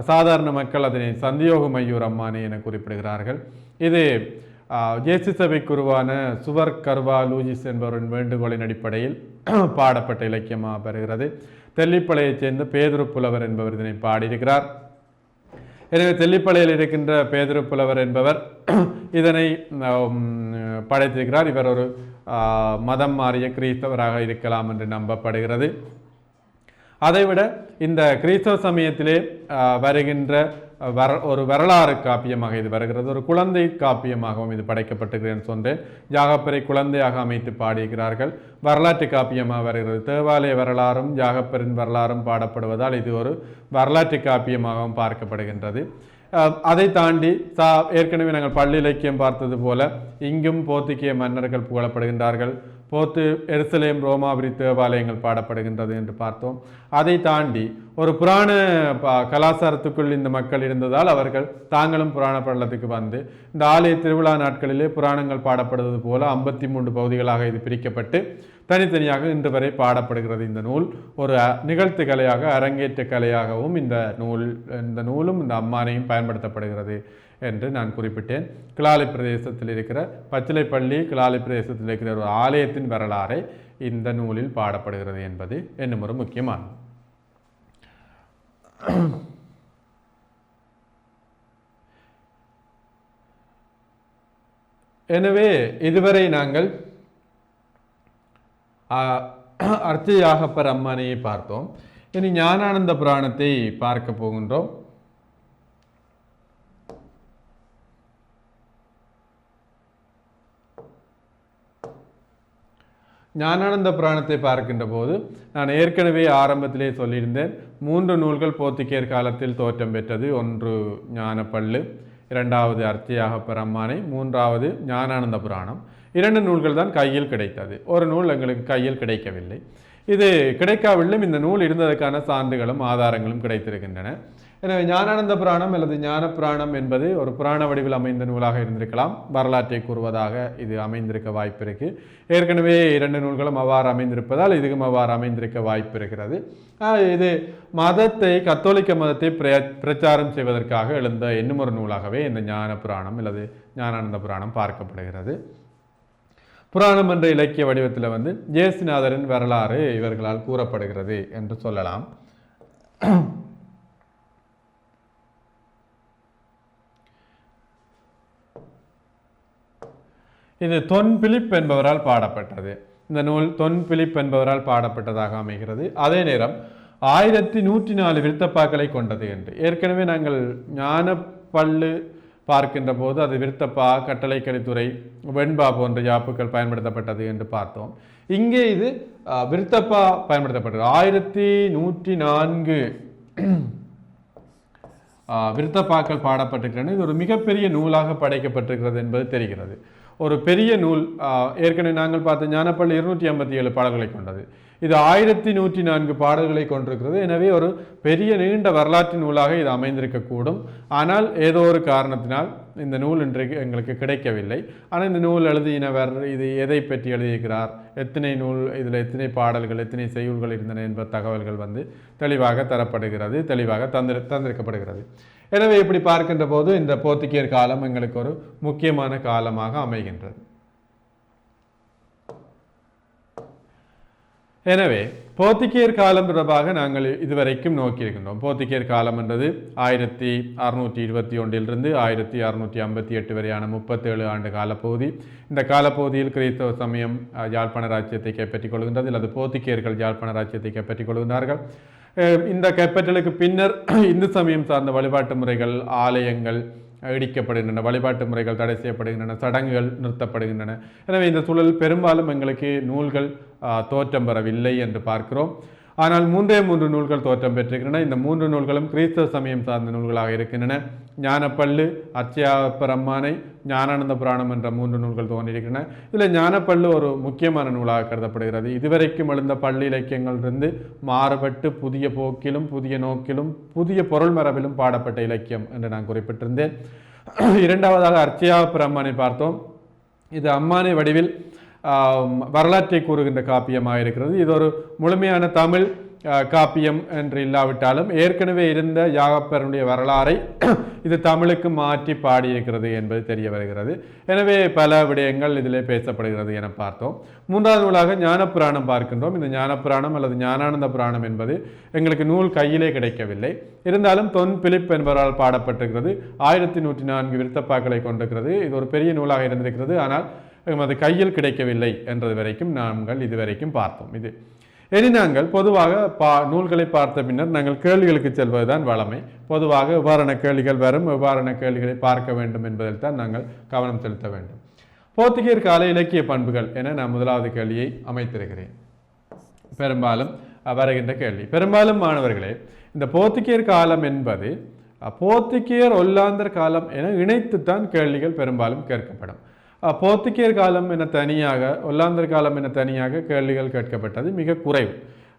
சாதாரண மக்கள் அதனை சந்தியோக மையூர் அம்மானை என குறிப்பிடுகிறார்கள். இது ஜேசு சபைக்கு உருவான சுவர் கர்வா லூஜிஸ் என்பவரின் வேண்டுகோளின் அடிப்படையில் பாடப்பட்ட இலக்கியமாக பெறுகிறது. தெல்லிப்பளையைச் சேர்ந்த பேதுரு புலவர் என்பவர் இதனை பாடியிருக்கிறார். எனவே தெல்லிப்பளையில் இருக்கின்ற பேதுரு புலவர் என்பவர் இதனை படைத்திருக்கிறார். இவர் ஒரு மதம் மாறிய கிறிஸ்தவராக இருக்கலாம் என்று நம்பப்படுகிறது. அதைவிட இந்த கிறிஸ்தவ சமயத்திலே வருகின்ற ஒரு வரலாறு காப்பியமாக இது வருகிறது. ஒரு குழந்தை காப்பியமாகவும் இது படைக்கப்பட்டிருக்கிறேன் சொன்னேன். ஜாகப்பரை குழந்தையாக அமைத்து பாடியிருக்கிறார்கள். வரலாற்று காப்பியமாக வருகிறது. தேவாலய வரலாறும் ஜாகப்பரின் வரலாறும் பாடப்படுவதால் இது ஒரு வரலாற்று காப்பியமாகவும் பார்க்கப்படுகின்றது. அதை தாண்டி ஏற்கனவே நாங்கள் பள்ளி இலக்கியம் பார்த்தது போல இங்கும் போர்த்துகீய மன்னர்கள் புகழப்படுகின்றார்கள். எருசலேம், ரோமாபுரி தேவாலயங்கள் பாடப்படுகின்றது என்று பார்த்தோம். அதை தாண்டி ஒரு புராண கலாச்சாரத்துக்குள் இந்த மக்கள் இருந்ததால் அவர்கள் தாங்களும் புராண படலத்துக்கு வந்து இந்த ஆலய திருவிழா நாட்களிலே புராணங்கள் பாடப்படுவது போல 53 பகுதிகளாக இது பிரிக்கப்பட்டு தனித்தனியாக இன்று வரை பாடப்படுகிறது. இந்த நூல் ஒரு நிகழ்த்து கலையாக, அரங்கேற்ற கலையாகவும் இந்த நூலும் இந்த அம்மானையும் பயன்படுத்தப்படுகிறது என்று நான் குறிப்பிட்டேன். கிளாலை பிரதேசத்தில் இருக்கிற பச்சிலைப்பள்ளி கிளாலை பிரதேசத்தில் இருக்கிற ஒரு ஆலயத்தின் வரலாறை இந்த நூலில் பாடப்படுகிறது என்பது இன்னும் ஒரு முக்கியமானது. எனவே இதுவரை நாங்கள் அர்ச்சயாகப்பர் அம்மானையை பார்த்தோம். இனி ஞானானந்த புராணத்தை பார்க்க போகின்றோம். ஞானானந்த புராணத்தை பார்க்கின்ற போது நான் ஏற்கனவே ஆரம்பத்திலே சொல்லியிருந்தேன், 3 நூல்கள் போர்த்துகீயர் காலத்தில் தோற்றம் பெற்றது. ஒன்று ஞானப்பள்ளு, 2வது அர்ச்சயாகப்பர் அம்மானை, 3வது ஞானானந்த புராணம். 2 நூல்கள் தான் கையில் கிடைத்தது. ஒரு நூல் எங்களுக்கு கையில் கிடைக்கவில்லை. இது கிடைக்காவில்லை, இந்த நூல் இருந்ததற்கான சான்றுகளும் ஆதாரங்களும் கிடைத்திருக்கின்றன. எனவே ஞானானந்த புராணம் அல்லது ஞான புராணம் என்பது ஒரு புராண வடிவில் அமைந்த நூலாக இருந்திருக்கலாம். வரலாற்றை கூறுவதாக இது அமைந்திருக்க வாய்ப்பு இருக்கு. ஏற்கனவே 2 நூல்களும் அவ்வாறு அமைந்திருப்பதால் இதுவும் அவ்வாறு அமைந்திருக்க வாய்ப்பு இருக்கிறது. இது மதத்தை, கத்தோலிக்க மதத்தை பிரச்சாரம் செய்வதற்காக எழுந்த இன்னும் ஒரு நூலாகவே இந்த ஞான புராணம் அல்லது ஞானானந்த புராணம் பார்க்கப்படுகிறது. புராணம் என்ற இலக்கிய வடிவத்தில் வந்து ஜேசுநாதரின் வரலாறு இவர்களால் கூறப்படுகிறது என்று சொல்லலாம். இது தொன் பிலிப் என்பவரால் பாடப்பட்டது. இந்த நூல் தொன் பிலிப் என்பவரால் பாடப்பட்டதாக அமைகிறது. அதே நேரம் 1104 விருத்தப்பாக்களை கொண்டது என்று. ஏற்கனவே நாங்கள் ஞானப்பள்ளு பார்க்கின்ற போது அது விருத்தப்பா, கட்டளைக்கலித்துறை, வெண்பா போன்ற யாப்புக்கள் பயன்படுத்தப்பட்டது என்று பார்த்தோம். இங்கே இது விருத்தப்பா பயன்படுத்தப்பட்டது. 1104 விருத்தப்பாக்கள் பாடப்பட்டிருக்கிறது. இது ஒரு மிகப்பெரிய நூலாக படைக்கப்பட்டிருக்கிறது என்பது தெரிகிறது. ஒரு பெரிய நூல். ஏற்கனவே நாங்கள் பார்த்த ஞானப்பள்ளி 257 பாடல்களை கொண்டது. இது 1104 பாடல்களை கொண்டிருக்கிறது. எனவே ஒரு பெரிய நீண்ட வரலாற்று நூலாக இது அமைந்திருக்கக்கூடும். ஆனால் ஏதோ ஒரு காரணத்தினால் இந்த நூல் இன்றைக்கு எங்களுக்கு கிடைக்கவில்லை. ஆனால் இந்த நூல் எழுதினவர் இது எதை பற்றி எழுதியிருக்கிறார், எத்தனை நூல், இதில் எத்தனை பாடல்கள், எத்தனை செய்யுள்கள் இருந்தன என்ப தகவல்கள் தெளிவாக தரப்படுகிறது, தெளிவாக தந்திருக்கப்படுகிறது. எனவே இப்படி பார்க்கின்ற போது இந்த போர்த்துகீயர் காலம் எங்களுக்கு ஒரு முக்கியமான காலமாக அமைகின்றது. எனவே போர்த்துகீயர் காலம் தொடர்பாக நாங்கள் இதுவரைக்கும் நோக்கியிருக்கின்றோம். போர்த்துகீயர் காலம் என்றது 1621 1658 வரையான 37 ஆண்டு காலப்பகுதி. இந்த காலப்பகுதியில் கிறிஸ்தவ சமயம் யாழ்ப்பாண ராஜ்யத்தை கைப்பற்றிக் கொள்கின்றது, அல்லது போர்த்துகீயர்கள் யாழ்ப்பாண ராஜ்யத்தை கைப்பற்றிக் கொள்கின்றார்கள். இந்த கைப்பற்றலுக்கு பின்னர் இந்து சமயம் சார்ந்த வழிபாட்டு முறைகள், ஆலயங்கள் இடிக்கப்படுகின்றன, வழிபாட்டு முறைகள் தடை செய்யப்படுகின்றன, சடங்குகள் நிறுத்தப்படுகின்றன. எனவே இந்த சூழல் பெரும்பாலும் எங்களுக்கு நூல்கள் தோற்றம் பெறவில்லை என்று பார்க்கிறோம். ஆனால் 3 நூல்கள் தோற்றம் பெற்றிருக்கின்றன. இந்த 3 நூல்களும் கிறிஸ்தவ சமயம் சார்ந்த நூல்களாக இருக்கின்றன. ஞானப்பள்ளு, அர்ச்சயாபரம்மானை, ஞானானந்த புராணம் என்ற 3 நூல்கள் தோன்றியிருக்கின்றன. இதில் ஞானப்பள்ளு ஒரு முக்கியமான நூலாக கருதப்படுகிறது. இதுவரைக்கும் எழுந்த பள்ளி இலக்கியங்களிலிருந்து மாறுபட்டு புதிய போக்கிலும் புதிய நோக்கிலும் புதிய பொருள் மரபிலும் பாடப்பட்ட இலக்கியம் என்று நான் குறிப்பிட்டிருந்தேன். இரண்டாவதாக அர்ச்சயாபரம்மானை பார்த்தோம். இது அம்மானை வடிவில் வரலாற்றை கூறுகின்ற காப்பியமாக இருக்கிறது. இது ஒரு முழுமையான தமிழ் காப்பியம் என்று இல்லாவிட்டாலும் ஏற்கனவே இருந்த யாகப்பருடைய வரலாறை இது தமிழுக்கு மாற்றி பாடியிருக்கிறது என்பது தெரிய வருகிறது. எனவே பல விடயங்கள் இதிலே பேசப்படுகிறது என பார்த்தோம். 3வது நூலாக ஞானப்புராணம் பார்க்கின்றோம். இந்த ஞானப்புராணம் அல்லது ஞானானந்த புராணம் என்பது எங்களுக்கு நூல் கையிலே கிடைக்கவில்லை. இருந்தாலும் தொன் பிலிப் என்பவரால் பாடப்பட்டிருக்கிறது. 1104 விருத்தப்பாக்களை கொண்டிருக்கிறது. இது ஒரு பெரிய நூலாக இருந்திருக்கிறது. ஆனால் அது கையில் கிடைக்கவில்லை என்றது வரைக்கும் நாங்கள் இதுவரைக்கும் பார்த்தோம். இனி நாங்கள் பொதுவாக நூல்களை பார்த்த பின்னர் நாங்கள் கேள்விகளுக்கு செல்வதுதான் வழமை. பொதுவாக எவ்வாறான கேள்விகள் வரும், எவ்வாறான கேள்விகளை பார்க்க வேண்டும் என்பதில் தான் நாங்கள் கவனம் செலுத்த வேண்டும். போர்த்துகீயர் கால இலக்கிய பண்புகள் என நான் 1வது கேள்வியை அமைத்திருக்கிறேன். பெரும்பாலும் வருகின்ற கேள்வி, பெரும்பாலும் மாணவர்களே, இந்த போர்த்துகீயர் காலம் என்பது போர்த்துகீயர் ஒல்லாந்தர் காலம் என இணைத்துத்தான் கேள்விகள் பெரும்பாலும் கேட்கப்படும். போர்த்துகீயர் காலம் என தனியாக, ஒல்லாந்தர் காலம் என தனியாக கேள்விகள் கேட்கப்பட்டது மிக குறைவு.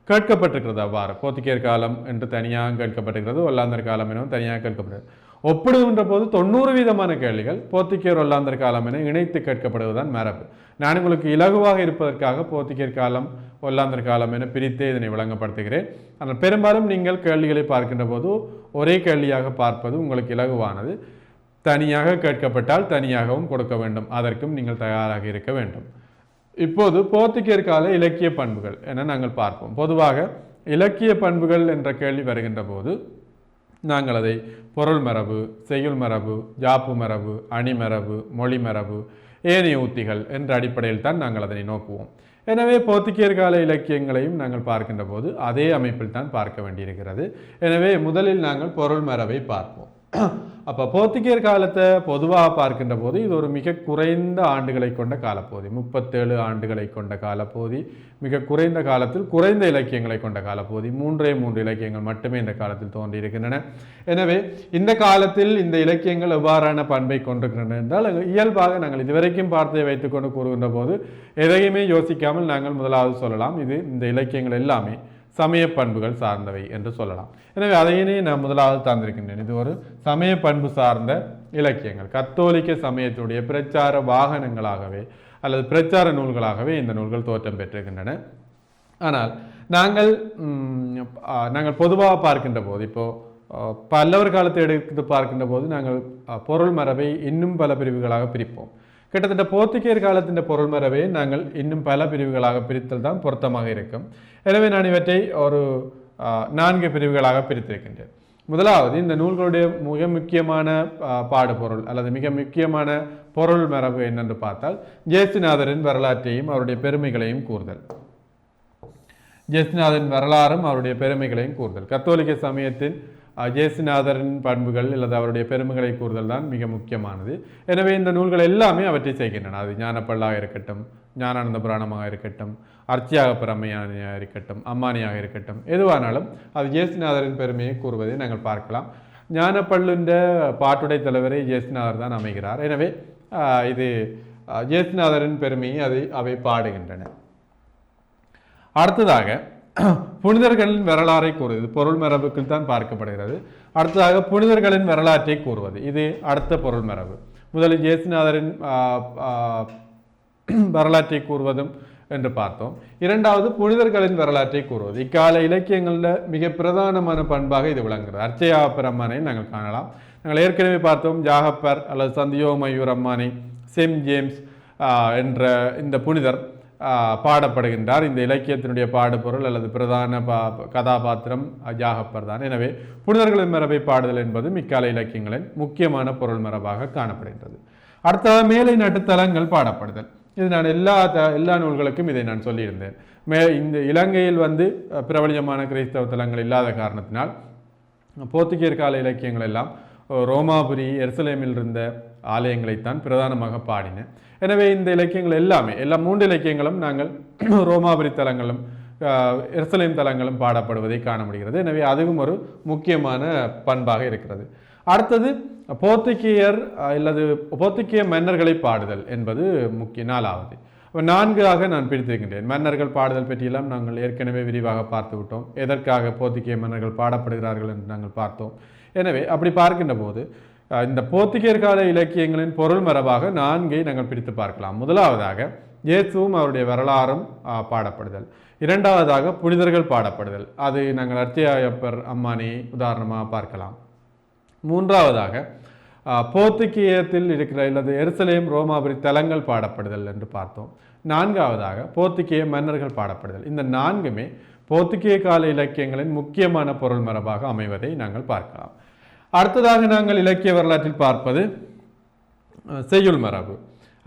கேட்கப்பட்டிருக்கிறது அவ்வாறு போர்த்துகீயர் காலம் என்று தனியாக கேட்கப்பட்டிருக்கிறது, ஒல்லாந்தர் காலம் எனவும் தனியாக கேட்கப்பட்டது. ஒப்பிடுகின்ற போது 90% கேள்விகள் போர்த்துகீயர் ஒல்லாந்தர் காலம் என இணைத்து கேட்கப்படுவதுதான் மரபு. நான் உங்களுக்கு இலகுவாக இருப்பதற்காக போர்த்துகீயர் காலம், ஒல்லாந்தர் காலம் என பிரித்தே இதனை விளங்கப்படுத்துகிறேன். ஆனால் பெரும்பாலும் நீங்கள் கேள்விகளை பார்க்கின்ற போது ஒரே கேள்வியாக பார்ப்பது உங்களுக்கு இலகுவானது. தனியாக கேட்கப்பட்டால் தனியாகவும் கொடுக்க வேண்டும், அதற்கும் நீங்கள் தயாராக இருக்க வேண்டும். இப்போது போர்த்துகீயர் கால இலக்கிய பண்புகள் என நாங்கள் பார்ப்போம். பொதுவாக இலக்கிய பண்புகள் என்ற கேள்வி வருகின்ற போது நாங்கள் அதை பொருள் மரபு, செய்யுள் மரபு, ஜாப்பு மரபு, அணிமரபு, மொழி மரபு, ஏனைய உத்திகள் என்ற அடிப்படையில் தான் நாங்கள் அதனை நோக்குவோம். எனவே போர்த்துகீயர் கால இலக்கியங்களையும் நாங்கள் பார்க்கின்ற போது அதே அமைப்பில் தான் பார்க்க வேண்டியிருக்கிறது. எனவே முதலில் நாங்கள் பொருள் மரபை பார்ப்போம். அப்போ போர்த்துகீயர் காலத்தை பொதுவாக பார்க்கின்ற போது இது ஒரு மிக குறைந்த ஆண்டுகளை கொண்ட காலப்பகுதி, 37 ஆண்டுகளை கொண்ட காலப்பகுதி. மிக குறைந்த காலத்தில் குறைந்த இலக்கியங்களை கொண்ட காலப்பகுதி. 3 இலக்கியங்கள் மட்டுமே இந்த காலத்தில் தோன்றியிருக்கின்றன. எனவே இந்த காலத்தில் இந்த இலக்கியங்கள் எவ்வாறான பண்பை கொண்டிருக்கின்றன என்றால் இயல்பாக நாங்கள் இதுவரைக்கும் பார்த்ததை வைத்துக்கொண்டு கூறுகின்ற போது எதையுமே யோசிக்காமல் நாங்கள் முதலாவது சொல்லலாம், இது இந்த இலக்கியங்கள் எல்லாமே சமய பண்புகள் சார்ந்தவை என்று சொல்லலாம். எனவே அதையே நான் முதலாவது தந்திருக்கின்றேன். இது ஒரு சமய பண்பு சார்ந்த இலக்கியங்கள், கத்தோலிக்க சமயத்துடைய பிரச்சார வாகனங்களாகவே அல்லது பிரச்சார நூல்களாகவே இந்த நூல்கள் தோற்றம் பெற்றிருக்கின்றன. ஆனால் நாங்கள் பொதுவாக பார்க்கின்ற போது, இப்போ பல்லவர் காலத்தை எடுத்து பார்க்கின்ற போது நாங்கள் பொருள் மரபை இன்னும் பல பிரிவுகளாக பிரிப்போம். கிட்டத்தட்ட போர்த்துகீயர் காலத்தின் பொருள் மரபை நாங்கள் இன்னும் பல பிரிவுகளாக பிரித்தல் தான் பொருத்தமாக இருக்கும். எனவே நான் இவற்றை ஒரு 4 பிரிவுகளாக பிரித்திருக்கின்றேன். முதலாவது, இந்த நூல்களுடைய மிக முக்கியமான பாடுபொருள் அல்லது மிக முக்கியமான பொருள் மரபு என்னென்று பார்த்தால் இயேசுநாதரின் வரலாற்றையும் அவருடைய பெருமைகளையும் கூறுதல். ஜேசுநாதன் வரலாறும் அவருடைய பெருமைகளையும் கூறுதல். கத்தோலிக்க சமயத்தின் ஜேசுநாதரின் பண்புகள் அல்லது அவருடைய பெருமைகளை கூறுதல் தான் மிக முக்கியமானது. எனவே இந்த நூல்கள் எல்லாமே அவற்றை செய்கின்றன. அது ஞானப்பல்லாக இருக்கட்டும், ஞானானந்த புராணமாக இருக்கட்டும், அர்ச்சியாக பிரமையானியாக இருக்கட்டும், அம்மானியாக இருக்கட்டும், எதுவானாலும் அது ஜேசுநாதரின் பெருமையை கூறுவதை நாங்கள் பார்க்கலாம். ஞானப்பல்லுன்ற பாட்டுடை தலைவரை ஜேசுநாதர் தான் அமைகிறார். எனவே இது ஜேசுநாதரின் பெருமையை அவை பாடுகின்றன. அடுத்ததாக புனிதர்களின் வரலாறை கூறுவது பொருள் மரபுக்குள் தான் பார்க்கப்படுகிறது. அடுத்ததாக புனிதர்களின் வரலாற்றை கூறுவது இது அடுத்த பொருள் மரபு. முதலில் ஜேசுநாதரின் வரலாற்றை கூறுவதும் என்று பார்த்தோம். இரண்டாவது புனிதர்களின் வரலாற்றை கூறுவது. இக்கால இலக்கியங்களில் மிக பிரதானமான பண்பாக இது விளங்குகிறது. அர்ச்சையாப்பர் அம்மானை நாங்கள் காணலாம். நாங்கள் ஏற்கனவே பார்த்தோம் ஜாகப்பர் அல்லது சந்தியோ மயூர் அம்மானை செயின்ட் ஜேம்ஸ் என்ற இந்த புனிதர் பாடப்படுகின்றார். இந்த இலக்கியத்தினுடைய பாடுபொருள் அல்லது பிரதான கதாபாத்திரம் ஜாகப்பர் தான். எனவே புனிதர்களின் மரபை பாடுதல் என்பது இக்கால இலக்கியங்களின் முக்கியமான பொருள் மரபாக காணப்படுகின்றது. அடுத்ததாக மேலை நாட்டு தலங்கள் பாடப்படுதல். இது நான் எல்லா நூல்களுக்கும் இதை நான் சொல்லியிருந்தேன். இந்த இலங்கையில் பிரபலியமான கிறிஸ்தவ தலங்கள் இல்லாத காரணத்தினால் போர்த்துகீயர் கால இலக்கியங்கள் எல்லாம் ரோமாபுரி எருசலேமில் இருந்த ஆலயங்களைத்தான் பிரதானமாக பாடின. எனவே இந்த இலக்கியங்கள் எல்லா 3 இலக்கியங்களும் நாங்கள் ரோமாபுரி தலங்களும் எருசலேம் தலங்களும் பாடப்படுவதை காண முடிகிறது. எனவே அதுவும் ஒரு முக்கியமான பண்பாக இருக்கிறது. அடுத்தது போர்த்துகீய மன்னர்களை பாடுதல் என்பது முக்கிய 4வது. 4ஆக நான் பிரித்திருக்கின்றேன். மன்னர்கள் பாடுதல் பற்றியெல்லாம் நாங்கள் ஏற்கனவே விரிவாக பார்த்து விட்டோம். எதற்காக போர்த்துகீய மன்னர்கள் பாடப்படுகிறார்கள் என்று நாங்கள் பார்த்தோம். எனவே அப்படி பார்க்கின்ற போது இந்த போர்த்துகீயர் கால இலக்கியங்களின் பொருள் மரபாக 4ஐ நாங்கள் பிரித்து பார்க்கலாம். முதலாவதாக இயேசுவும் அவருடைய வரலாறும் பாடப்படுதல். இரண்டாவதாக புனிதர்கள் பாடப்படுதல். அது நாங்கள் அர்ச்சையாப்பர் அம்மானை உதாரணமாக பார்க்கலாம். மூன்றாவதாக போர்த்துகீயத்தில் இருக்கிற அல்லது எருசலேம் ரோமாபுரி தலங்கள் பாடப்படுதல் என்று பார்த்தோம். 4ஆவதாக போர்த்துகீய மன்னர்கள் பாடப்படுதல். இந்த 4மே போர்த்துகீய கால இலக்கியங்களின் முக்கியமான பொருள் மரபாக அமைவதை நாங்கள் பார்க்கலாம். அடுத்ததாக நாங்கள் இலக்கிய வரலாற்றில் பார்ப்பது செய்யுள் மரபு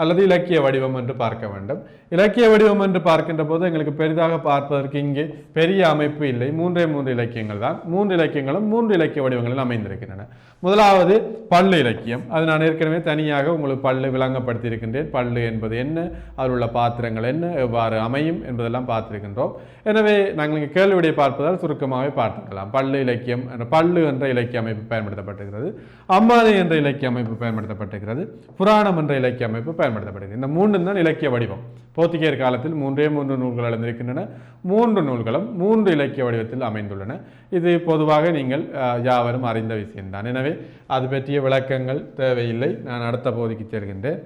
அல்லது இலக்கிய வடிவம் என்று பார்க்க வேண்டும். இலக்கிய வடிவம் என்று பார்க்கின்ற போது எங்களுக்கு பெரிதாக பார்ப்பதற்கு இங்கே பெரிய அமைப்பு இல்லை. 3 இலக்கியங்கள் தான். 3 இலக்கியங்களும் 3 இலக்கிய வடிவங்களில் அமைந்திருக்கின்றன. முதலாவது பள்ளு இலக்கியம். அது நான் ஏற்கனவே தனியாக உங்களுக்கு பள்ளு விளங்கப்படுத்தி இருக்கின்றேன். பள்ளு என்பது என்ன, அதில் உள்ள பாத்திரங்கள் என்ன, எவ்வாறு அமையும் என்பதெல்லாம் பார்த்திருக்கின்றோம். எனவே நாங்கள் இங்கே கேள்வியை பார்ப்பதால் சுருக்கமாகவே பார்த்துக்கலாம். பள்ளு இலக்கியம் பள்ளு என்ற இலக்கிய அமைப்பு பயன்படுத்தப்பட்டிருக்கிறது. அம்மானை என்ற இலக்கிய அமைப்பு பயன்படுத்தப்பட்டிருக்கிறது. புராணம் என்ற இலக்கிய அமைப்பு பயன்படுத்தப்படுகிறது. இந்த 3 தான் இலக்கிய வடிவம். போர்த்துகீயர் காலத்தில் 3 நூல்கள் எழுந்திருக்கின்றன. 3 நூல்களும் 3 இலக்கிய வடிவத்தில் அமைந்துள்ளன. இது பொதுவாக நீங்கள் யாவரும் அறிந்த விஷயம்தான். எனவே அது பற்றிய விளக்கங்கள் தேவையில்லை. நான் அடுத்த பகுதிக்கு செல்கின்றேன்.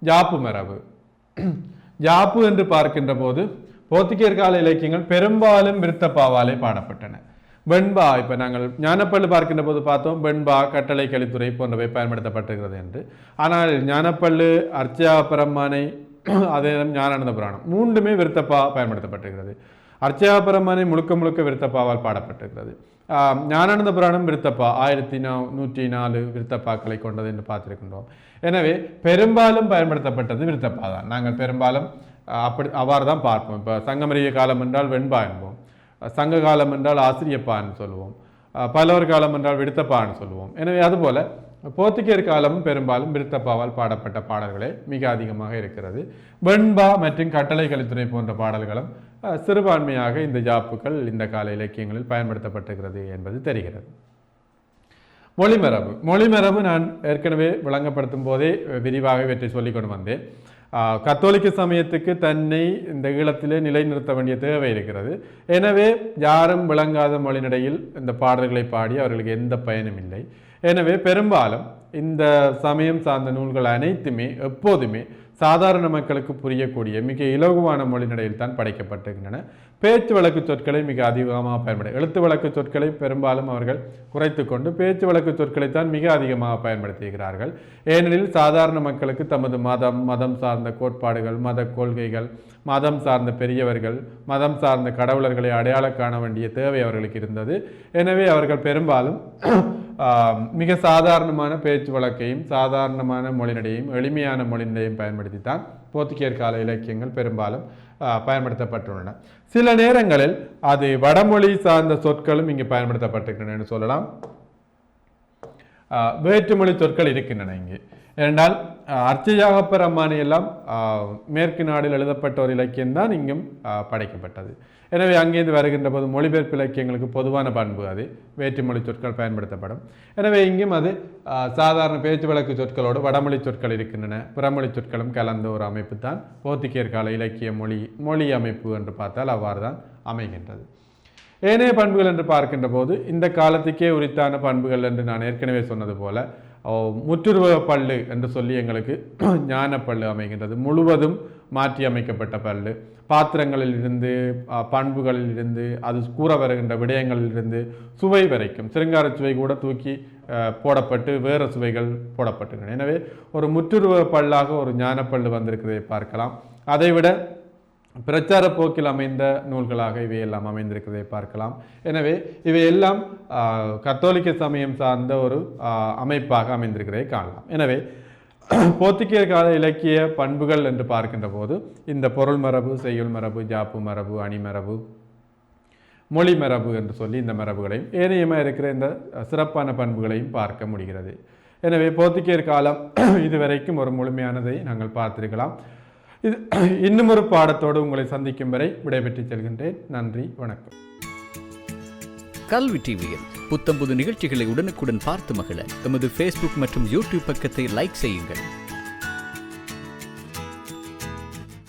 ஜாப்பு மரபு. ஜாப்பு என்று பார்க்கின்ற போது போர்த்துகீயர் கால இலக்கியங்கள் பெரும்பாலும் விருத்தப்பாவாலே பாடப்பட்டன. வெண்பா, இப்போ நாங்கள் ஞானப்பள்ளு பார்க்கின்ற போது பார்த்தோம், வெண்பா, கட்டளை, கலித்துறை போன்றவை பயன்படுத்தப்பட்டிருக்கிறது என்று. ஆனால் ஞானப்பள்ளு, அர்ச்சையாப்பரம்மானை, அதே ஞானானந்த புராணம் 3மே விருத்தப்பா பயன்படுத்தப்பட்டிருக்கிறது. அர்ச்சையாப்பரம்மானை முழுக்க விருத்தப்பாவால் பாடப்பட்டிருக்கிறது. ஞானானந்த புராணம் விருத்தப்பா 1104 விருத்தப்பாக்களை கொண்டது என்று பார்த்திருக்கின்றோம். எனவே பெரும்பாலும் பயன்படுத்தப்பட்டது விருத்தப்பா தான். நாங்கள் பெரும்பாலும் அவ்வாறு தான் பார்ப்போம். இப்போ சங்கமரிய காலம் என்றால் வெண்பா என்போம், சங்க காலம் என்றால் ஆசிரியப்பான்னு சொல்லுவோம், பல்லவர் காலம் என்றால் விருத்தப்பான்னு சொல்லுவோம். எனவே அதுபோல போர்த்துகீயர் காலமும் பெரும்பாலும் விருத்தப்பாவால் பாடப்பட்ட பாடல்களே மிக அதிகமாக இருக்கிறது. வெண்பா மற்றும் கட்டளை, கலித்துறை போன்ற பாடல்களும் சிறுபான்மையாக இந்த ஜாப்புகள் இந்த கால இலக்கியங்களில் பயன்படுத்தப்பட்டிருக்கிறது என்பது தெரிகிறது. மொழிமரபு நான் ஏற்கனவே விளங்கப்படுத்தும் போதே விரிவாக இவற்றை சொல்லிக் கொண்டு வந்தேன். கத்தோலிக்க சமயத்துக்கு தன்னை இந்த ஈழத்திலே நிலைநிறுத்த வேண்டிய தேவை இருக்கிறது. எனவே யாரும் விளங்காத மொழிநடையில் இந்த பாடல்களை பாடி அவர்களுக்கு எந்த பயனும் இல்லை. எனவே பெரும்பாலும் இந்த சமயம் சார்ந்த நூல்கள் அனைத்துமே எப்போதுமே சாதாரண மக்களுக்கு புரியக்கூடிய மிக இலகுவான மொழிநடையில் தான் படைக்கப்பட்டிருக்கின்றன. பேச்சு வழக்கு சொற்களை மிக அதிகமாக பயன்படுத்த, எழுத்து வழக்கு சொற்களை பெரும்பாலும் அவர்கள் குறைத்து கொண்டு பேச்சு வழக்கு சொற்களை தான் மிக அதிகமாக பயன்படுத்துகிறார்கள். ஏனெனில் சாதாரண மக்களுக்கு தமது மதம் சார்ந்த கோட்பாடுகள், மத கொள்கைகள், மதம் சார்ந்த பெரியவர்கள், மதம் சார்ந்த கடவுளர்களை அடையாளம் காண வேண்டிய தேவை அவர்களுக்கு இருந்தது. எனவே அவர்கள் பெரும்பாலும் மிக சாதாரணமான பேச்சு வழக்கையும் சாதாரணமான மொழிநடையும் எளிமையான மொழிநடையும் பயன்படுத்தித்தான் போர்த்துகேயர் கால இலக்கியங்கள் பெரும்பாலும் பயன்படுத்தப்பட்டுள்ளன. சில நேரங்களில் அது வடமொழி சார்ந்த சொற்களும் இங்கு பயன்படுத்தப்பட்டிருக்கின்றன என்று சொல்லலாம். வேற்றுமொழி சொற்கள் இருக்கின்றன இங்கு. ஏனென்றால் அர்ச்சயாகப்பர் அம்மானை எல்லாம் மேற்கு நாடில் எழுதப்பட்ட ஒரு இலக்கியம்தான் இங்கும் படைக்கப்பட்டது. எனவே அங்கேருந்து வருகின்ற போது மொழிபெயர்ப்பு இலக்கியங்களுக்கு பொதுவான பண்பு அது வேற்றுமொழி சொற்கள் பயன்படுத்தப்படும். எனவே இங்கும் அது சாதாரண பேச்சு வழக்கு சொற்களோடு வடமொழி சொற்கள் இருக்கின்றன, பிறமொழி சொற்களும் கலந்த ஒரு அமைப்பு தான் போர்த்துகேயர் கால இலக்கிய மொழி அமைப்பு என்று பார்த்தால் அவ்வாறு தான் அமைகின்றது. ஏனைய பண்புகள் என்று பார்க்கின்ற போது இந்த காலத்துக்கே உரித்தான பண்புகள் என்று நான் ஏற்கனவே சொன்னது போல முற்றுருவ பல்லு என்று சொல்லி எங்களுக்கு ஞான பல்லு அமைகின்றது. முழுவதும் மாற்றி அமைக்கப்பட்ட பல்லு, பாத்திரங்களில் இருந்து பண்புகளில் இருந்து அது கூற வருகின்ற விடயங்களில் இருந்து சுவை வரைக்கும் சிருங்கார சுவை கூட தூக்கி போடப்பட்டு வேறு சுவைகள் போடப்பட்டுள்ளன. எனவே ஒரு முற்றுருவ பல்லாக ஒரு ஞானப்பல்லு வந்திருக்கிறதை பார்க்கலாம். அதைவிட பிரச்சார போக்கில் அமைந்த நூல்களாக இவையெல்லாம் அமைந்திருக்கிறதை பார்க்கலாம். எனவே இவையெல்லாம் கத்தோலிக்க சமயம் சார்ந்த ஒரு அமைப்பாக அமைந்திருக்கிறதை காணலாம். எனவே போர்த்துகேயர் கால இலக்கிய பண்புகள் என்று பார்க்கின்ற போது இந்த பொருள் மரபு, செய்யுள் மரபு, ஜாப்பு மரபு, அணிமரபு, மொழி மரபு என்று சொல்லி இந்த மரபுகளையும் ஏனையமாக இருக்கிற இந்த சிறப்பான பண்புகளையும் பார்க்க முடிகிறது. எனவே போர்த்துகேயர் காலம் இதுவரைக்கும் ஒரு முழுமையானதை நாங்கள் பார்த்திருக்கலாம். இது இன்னும் ஒரு பாடத்தோடு உங்களை சந்திக்கும் வரை விடைபெற்று செல்கின்றேன். நன்றி, வணக்கம். கல்வி டிவியில் புத்தம்புது நிகழ்ச்சிகளை உடனுக்குடன் பார்த்து மகிழ எமது ஃபேஸ்புக் மற்றும் யூடியூப் பக்கத்தை லைக் செய்யுங்கள்.